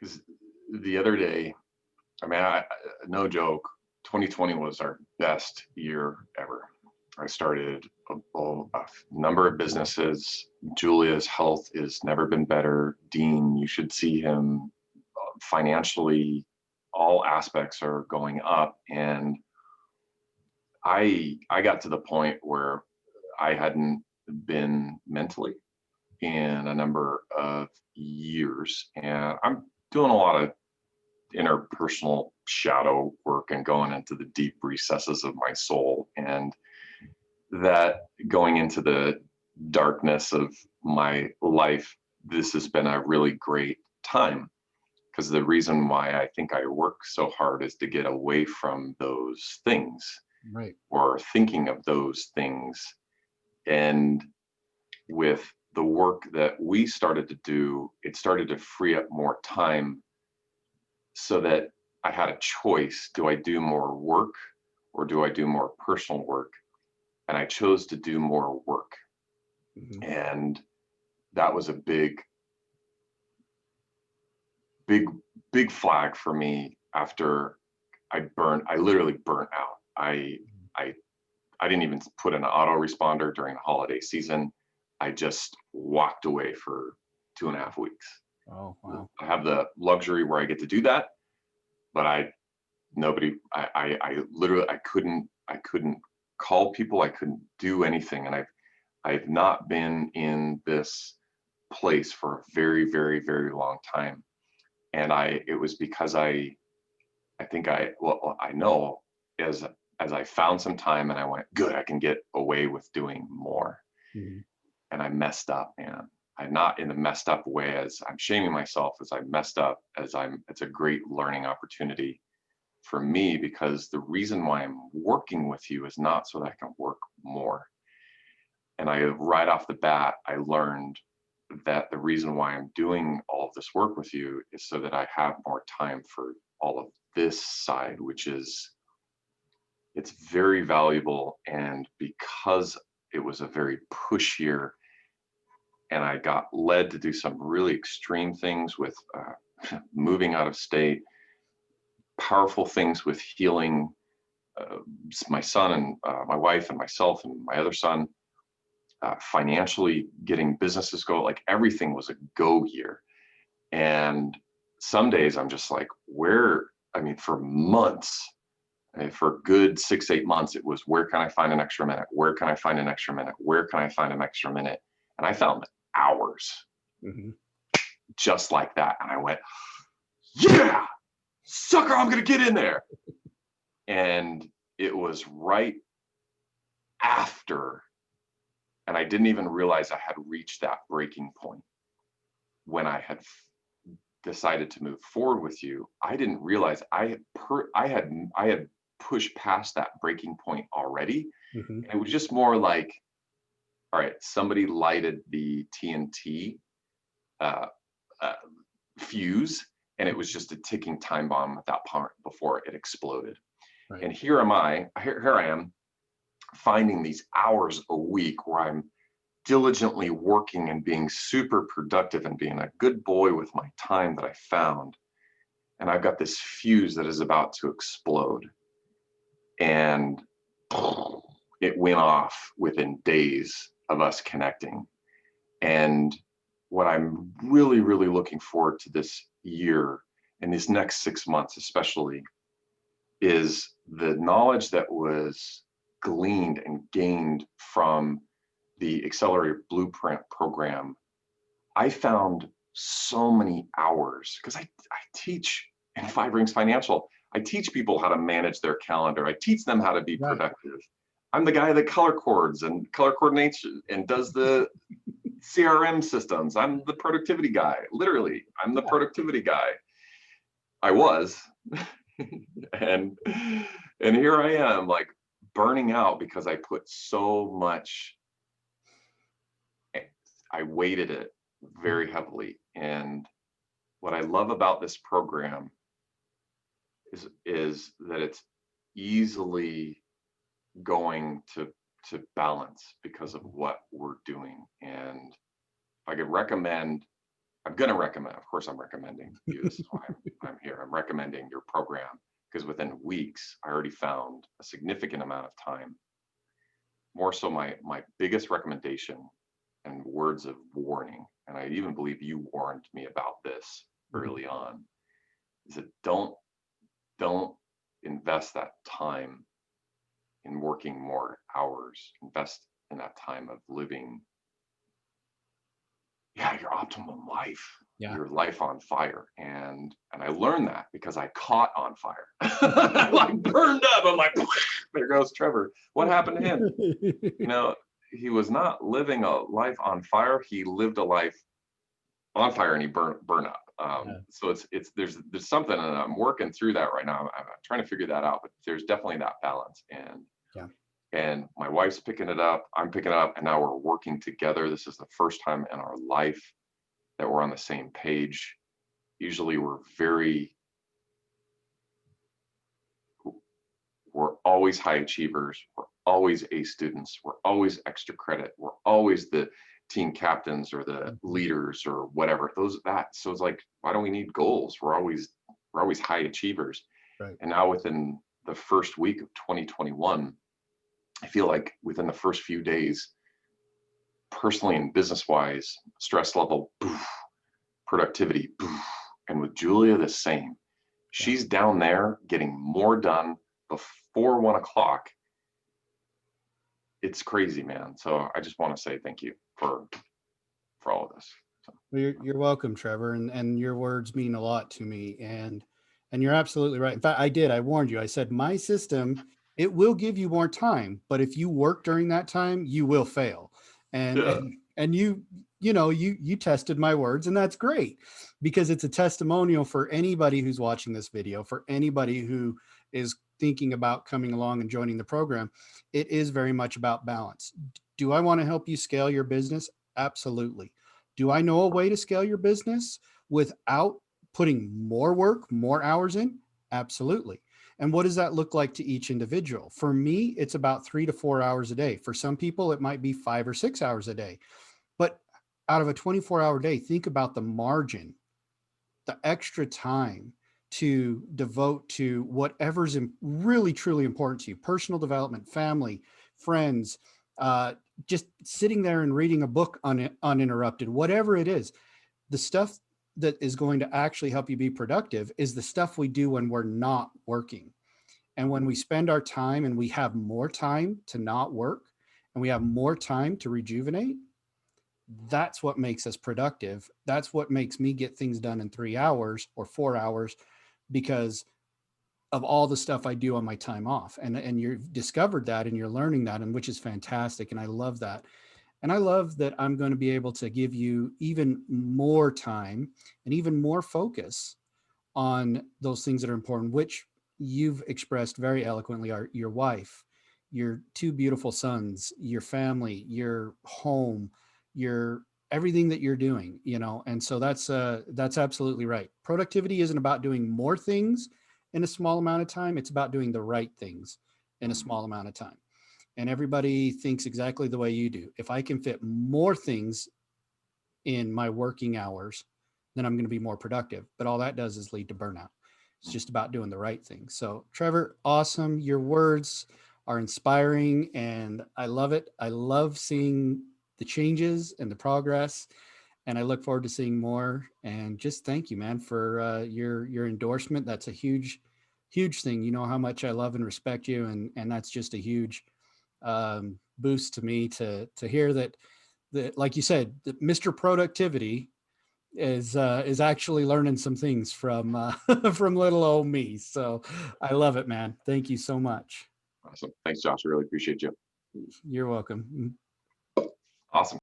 'cause the other day, I mean, no joke, 2020 was our best year ever. I started a number of businesses. Julia's health has never been better. Dean, you should see him. Financially, all aspects are going up, and I got to the point where I hadn't been mentally in a number of years, and I'm doing a lot of interpersonal shadow work and going into the deep recesses of my soul, and that going into the darkness of my life, this has been a really great time, because the reason why I think I work so hard is to get away from those things, Right. or thinking of those things. And with the work that we started to do, it started to free up more time, so that I had a choice. Do I do more work, or do I do more personal work? And I chose to do more work. Mm-hmm. And that was a big, big flag for me after I literally burnt out. I, I didn't even put an autoresponder during the holiday season. I just walked away for 2.5 weeks. Oh, wow. I have the luxury where I get to do that, but I literally, I couldn't call people. I couldn't do anything. And I've not been in this place for a very, very, very long time. And it was because I know, as I found some time and I went, good, I can get away with doing more. Mm-hmm. And I messed up, man. I'm not in the messed up way as I'm shaming myself, as I messed up, it's a great learning opportunity for me, because the reason why I'm working with you is not so that I can work more. And right off the bat, I learned that the reason why I'm doing all of this work with you is so that I have more time for all of this side, which is, it's very valuable. And because it was a very push year, and I got led to do some really extreme things with moving out of state, powerful things with healing uh, my son and my wife and myself and my other son, financially getting businesses go, like everything was a go year. And some days I'm just like, I mean, for months, for a good 6, 8 months, it was, where can I find an extra minute? Where can I find an extra minute? Where can I find an extra minute? And I found hours, Mm-hmm. just like that. And I went, yeah, sucker, I'm going to get in there. And it was right after, and I didn't even realize I had reached that breaking point when I had decided to move forward with you. I didn't realize I had pushed past that breaking point already. Mm-hmm. And it was just more like, all right, somebody lighted the TNT uh, uh, fuse, and it was just a ticking time bomb at that point before it exploded. Right. And here I am finding these hours a week where I'm diligently working and being super productive and being a good boy with my time that I found. And I've got this fuse that is about to explode. And it went off within days of us connecting. And what I'm really, really looking forward to this year and these next 6 months, especially, is the knowledge that was gleaned and gained from the Accelerator Blueprint program. I found so many hours, because I teach in 5 Rings Financial. I teach people how to manage their calendar. I teach them how to be productive. I'm the guy that color codes and color coordinates and does the CRM systems. I'm the productivity guy. Literally, I'm the productivity guy. I was. and here I am, like, burning out because I put so much, I weighted it very heavily. And what I love about this program is that it's easily going to balance because of what we're doing. And if I could recommend I'm going to recommend, of course, I'm recommending you. This is why I'm here. I'm recommending your program because within weeks, I already found a significant amount of time. More so, my biggest recommendation and words of warning, and I even believe you warned me about this Mhm. early on, is that don't invest that time in working more hours. Invest in that time of living, yeah, your optimum life, Yeah. your life on fire. And I learned that because I caught on fire. I like burned up. I'm like, there goes Trevor. What happened to him? You know, he was not living a life on fire. He lived a life on fire and he burn up. Yeah. So it's there's something, and I'm working through that right now. I'm trying to figure that out, but there's definitely that balance. Yeah. And my wife's picking it up, I'm picking it up, and now we're working together. This is the first time in our life that we're on the same page. Usually we're always high achievers, we're always A students, we're always extra credit, we're always the team captains or the Mhm. leaders or whatever. So it's like, why do we need goals? We're always high achievers. Right. And now within the first week of 2021, I feel like within the first few days, personally and business wise, stress level, poof, productivity, poof. And with Julia, the same. Yeah. She's down there getting more done before 1 o'clock. It's crazy, man. So I just want to say thank you for all of this. So, Well, you're welcome, Trevor, and your words mean a lot to me. And you're absolutely right. In fact, I warned you. I said my system, it will give you more time, but if you work during that time, you will fail. And yeah. and you tested my words, and that's great because it's a testimonial for anybody who's watching this video, for anybody who is thinking about coming along and joining the program. It is very much about balance. Do I want to help you scale your business? Absolutely. Do I know a way to scale your business without putting more work, more hours in? Absolutely. And what does that look like to each individual? For me, it's about 3 to 4 hours a day. For some people, it might be 5 or 6 hours a day. But out of a 24-hour day, think about the margin, the extra time to devote to whatever's really, truly important to you, personal development, family, friends, uh, just sitting there and reading a book uninterrupted, whatever it is. The stuff that is going to actually help you be productive is the stuff we do when we're not working. And when we spend our time and we have more time to not work and we have more time to rejuvenate, that's what makes us productive. That's what makes me get things done in 3 hours or 4 hours because of all the stuff I do on my time off. And you've discovered that and you're learning that, and which is fantastic. And I love that. And I love that I'm going to be able to give you even more time and even more focus on those things that are important, which you've expressed very eloquently are your wife, your two beautiful sons, your family, your home, your everything that you're doing, And so that's absolutely right. Productivity isn't about doing more things in a small amount of time. It's about doing the right things in a small amount of time. And everybody thinks exactly the way you do. If I can fit more things in my working hours, then I'm going to be more productive. But all that does is lead to burnout. It's just about doing the right thing. So, Trevor, awesome. Your words are inspiring and I love it. I love seeing the changes and the progress. And I look forward to seeing more. And just thank you, man, for your endorsement. That's a huge thing. You know how much I love and respect you, and that's just a huge boost to me to hear that, like you said, that Mr. Productivity is actually learning some things from from little old me. So I love it, man. Thank you so much. Awesome. Thanks, Josh. I really appreciate you. You're welcome. Awesome.